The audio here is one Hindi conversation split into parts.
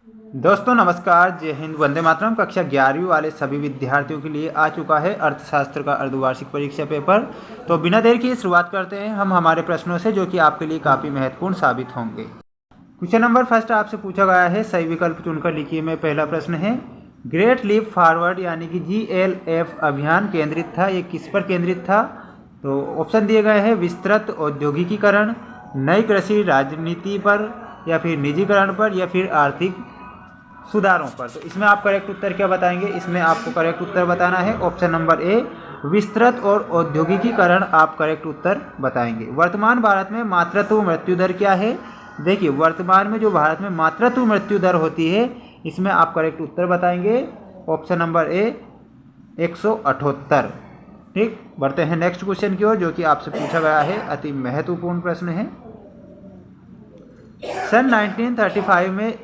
दोस्तों नमस्कार, जय हिंद, वंदे मातरम। कक्षा 11वीं वाले सभी विद्यार्थियों के लिए आ चुका है अर्थशास्त्र का अर्धवार्षिक परीक्षा पेपर। तो बिना देर किए शुरुआत करते हैं हम हमारे प्रश्नों से, जो कि आपके लिए काफ़ी महत्वपूर्ण साबित होंगे। क्वेश्चन नंबर फर्स्ट आपसे पूछा गया है, सही विकल्प चुनकर लिखिए। में पहला प्रश्न है, ग्रेट लीप फॉरवर्ड यानी कि GLF अभियान केंद्रित था, ये किस पर केंद्रित था? तो ऑप्शन दिए गए हैं, विस्तृत औद्योगिकीकरण, नई कृषि राजनीति पर, या फिर निजीकरण पर, या फिर आर्थिक सुधारों पर। तो इसमें आप करेक्ट उत्तर क्या बताएंगे? इसमें आपको करेक्ट उत्तर बताना है ऑप्शन नंबर ए, विस्तृत और औद्योगिकीकरण आप करेक्ट उत्तर बताएंगे। वर्तमान भारत में मातृत्व मृत्यु दर क्या है? देखिए, वर्तमान में जो भारत में मातृत्व मृत्यु दर होती है, इसमें आप करेक्ट उत्तर बताएंगे ऑप्शन नंबर ए 178। ठीक, बढ़ते हैं नेक्स्ट क्वेश्चन की ओर, जो कि आपसे पूछा गया है, अति महत्वपूर्ण प्रश्न है। सन 1935 में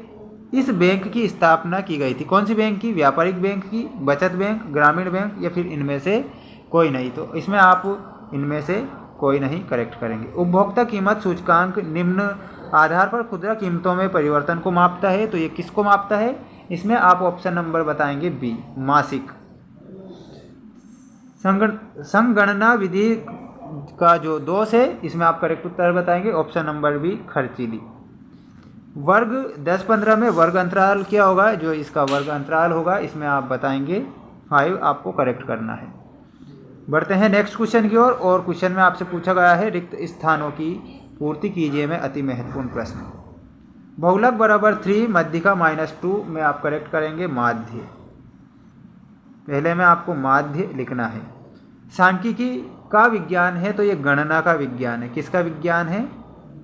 इस बैंक की स्थापना की गई थी। कौन सी बैंक की? व्यापारिक बैंक की, बचत बैंक, ग्रामीण बैंक, या फिर इनमें से कोई नहीं? तो इसमें आप इनमें से कोई नहीं करेक्ट करेंगे। उपभोक्ता कीमत सूचकांक निम्न आधार पर खुदरा कीमतों में परिवर्तन को मापता है, तो ये किसको मापता है? इसमें आप ऑप्शन नंबर बताएंगे बी, मासिक। संगणना विधि का जो दोष है, इसमें आप करेक्ट उत्तर बताएंगे ऑप्शन नंबर बी, खर्चीली। वर्ग 10-15 में वर्ग अंतराल क्या होगा? जो इसका वर्ग अंतराल होगा, इसमें आप बताएंगे 5, आपको करेक्ट करना है। बढ़ते हैं नेक्स्ट क्वेश्चन की ओर, और क्वेश्चन में आपसे पूछा गया है, रिक्त स्थानों की पूर्ति कीजिए में अति महत्वपूर्ण प्रश्न। बहुलक बराबर 3, मध्यिका -2 में आप करेक्ट करेंगे माध्य। पहले में आपको माध्य लिखना है। सांख्यिकी का विज्ञान है, तो ये गणना का विज्ञान है। किसका विज्ञान है?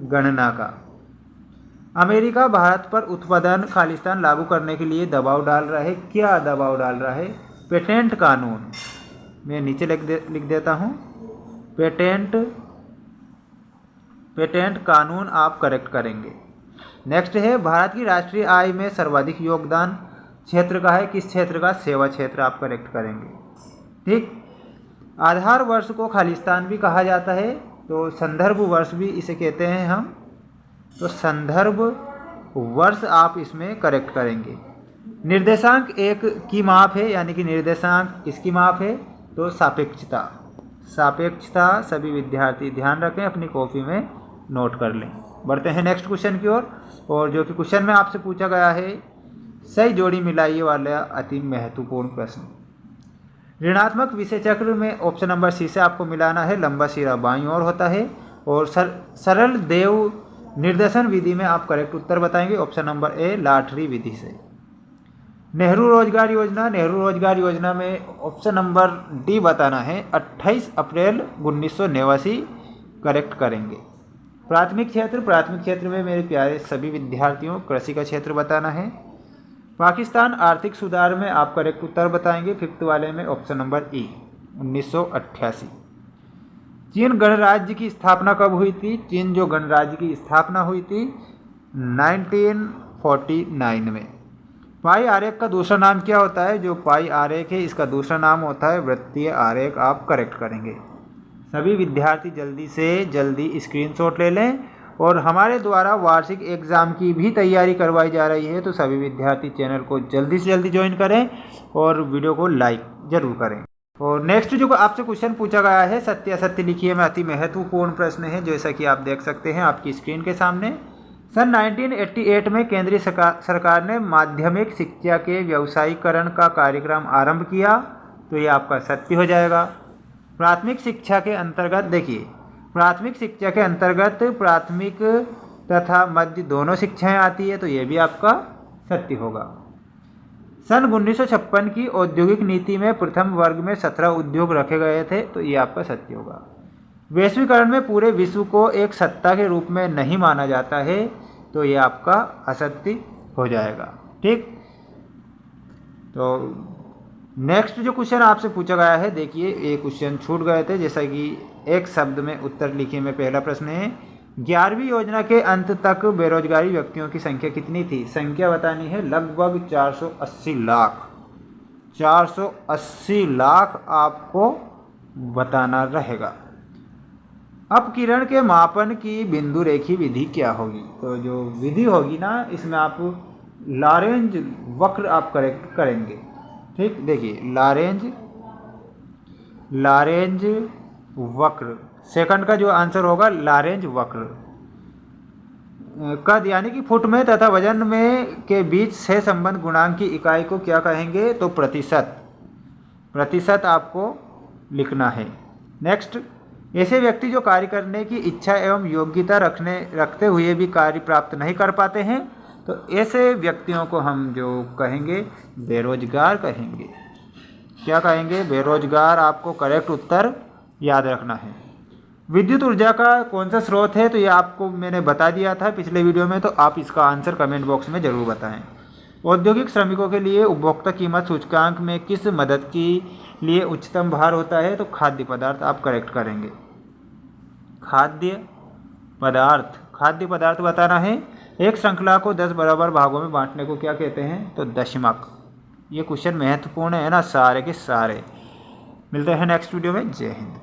गणना का। अमेरिका भारत पर उत्पादन खालिस्तान लागू करने के लिए दबाव डाल रहा है। क्या दबाव डाल रहा है? पेटेंट कानून। मैं नीचे लिख देता हूँ, पेटेंट कानून आप करेक्ट करेंगे। नेक्स्ट है, भारत की राष्ट्रीय आय में सर्वाधिक योगदान क्षेत्र का है। किस क्षेत्र का? सेवा क्षेत्र आप करेक्ट करेंगे। ठीक, आधार वर्ष को खालिस्तान भी कहा जाता है, तो संदर्भ वर्ष भी इसे कहते हैं हम, तो संदर्भ वर्ष आप इसमें करेक्ट करेंगे। निर्देशांक एक की माप है, यानी कि निर्देशांक इसकी माप है, तो सापेक्षता। सापेक्षता सभी विद्यार्थी ध्यान रखें, अपनी कॉपी में नोट कर लें। बढ़ते हैं नेक्स्ट क्वेश्चन की ओर, और जो कि क्वेश्चन में आपसे पूछा गया है, सही जोड़ी मिलाइए वाला अति महत्वपूर्ण प्रश्न। ऋणात्मक विषय चक्र में ऑप्शन नंबर सी से आपको मिलाना है, लंबा सिरा बाईं ओर होता है, और सरल देव निर्देशन विधि में आप करेक्ट उत्तर बताएंगे ऑप्शन नंबर ए, लाटरी विधि से। नेहरू रोजगार योजना, नेहरू रोजगार योजना में ऑप्शन नंबर डी बताना है, 28 अप्रैल 1989 करेक्ट करेंगे। प्राथमिक क्षेत्र, प्राथमिक क्षेत्र में मेरे प्यारे सभी विद्यार्थियों कृषि का क्षेत्र बताना है। पाकिस्तान आर्थिक सुधार में आप करेक्ट उत्तर बताएंगे, फिफ्थ वाले में ऑप्शन नंबर ई, 1988। चीन गणराज्य की स्थापना कब हुई थी? चीन जो गणराज्य की स्थापना हुई थी 1949 में। पाई आरेख का दूसरा नाम क्या होता है? जो पाई आरेख है, इसका दूसरा नाम होता है वृत्तीय आरेख। आप करेक्ट करेंगे। सभी विद्यार्थी जल्दी से जल्दी स्क्रीनशॉट ले लें, और हमारे द्वारा वार्षिक एग्ज़ाम की भी तैयारी करवाई जा रही है, तो सभी विद्यार्थी चैनल को जल्दी से जल्दी ज्वाइन करें और वीडियो को लाइक ज़रूर करें। और नेक्स्ट जो आपसे क्वेश्चन पूछा गया है, सत्य असत्य लिखिए में अति महत्वपूर्ण प्रश्न है, जैसा कि आप देख सकते हैं आपकी स्क्रीन के सामने। सन 1988 में केंद्रीय सरकार ने माध्यमिक शिक्षा के व्यावसायीकरण का कार्यक्रम आरंभ किया, तो ये आपका सत्य हो जाएगा। प्राथमिक शिक्षा के अंतर्गत, देखिए, प्राथमिक शिक्षा के अंतर्गत प्राथमिक तथा मध्य दोनों शिक्षाएं आती है, तो ये भी आपका सत्य होगा। सन 1956 की औद्योगिक नीति में प्रथम वर्ग में 17 उद्योग रखे गए थे, तो ये आपका सत्य होगा। वैश्वीकरण में पूरे विश्व को एक सत्ता के रूप में नहीं माना जाता है, तो ये आपका असत्य हो जाएगा। ठीक, तो नेक्स्ट जो क्वेश्चन आपसे पूछा गया है, देखिए ये क्वेश्चन छूट गए थे, जैसा कि एक शब्द में उत्तर लिखिए में पहला प्रश्न है, 11वीं योजना के अंत तक बेरोजगारी व्यक्तियों की संख्या कितनी थी? संख्या बतानी है, लगभग 480 लाख। 480 लाख आपको बताना रहेगा। अपकिरण के मापन की बिंदु रेखी विधि क्या होगी? तो जो विधि होगी ना, इसमें आप लॉरेंज वक्र आप करेक्ट करेंगे। ठीक, देखिए लॉरेंज वक्र, सेकंड का जो आंसर होगा लॉरेंज वक्र। कद यानी कि फुट में तथा वजन में के बीच से संबंध गुणांक की इकाई को क्या कहेंगे, तो प्रतिशत आपको लिखना है। नेक्स्ट, ऐसे व्यक्ति जो कार्य करने की इच्छा एवं योग्यता रखते हुए भी कार्य प्राप्त नहीं कर पाते हैं, तो ऐसे व्यक्तियों को हम जो कहेंगे बेरोजगार कहेंगे। क्या कहेंगे, बेरोजगार। आपको करेक्ट उत्तर याद रखना है। विद्युत ऊर्जा का कौन सा स्रोत है, तो ये आपको मैंने बता दिया था पिछले वीडियो में, तो आप इसका आंसर कमेंट बॉक्स में ज़रूर बताएं। औद्योगिक श्रमिकों के लिए उपभोक्ता कीमत सूचकांक में किस मदद के लिए उच्चतम भार होता है, तो खाद्य पदार्थ आप करेक्ट करेंगे। खाद्य पदार्थ बताना है। एक श्रृंखला को 10 बराबर भागों में बांटने को क्या कहते हैं, तो दशमक। ये क्वेश्चन महत्वपूर्ण है ना, सारे के सारे। मिलते हैं नेक्स्ट वीडियो में। जय हिंद।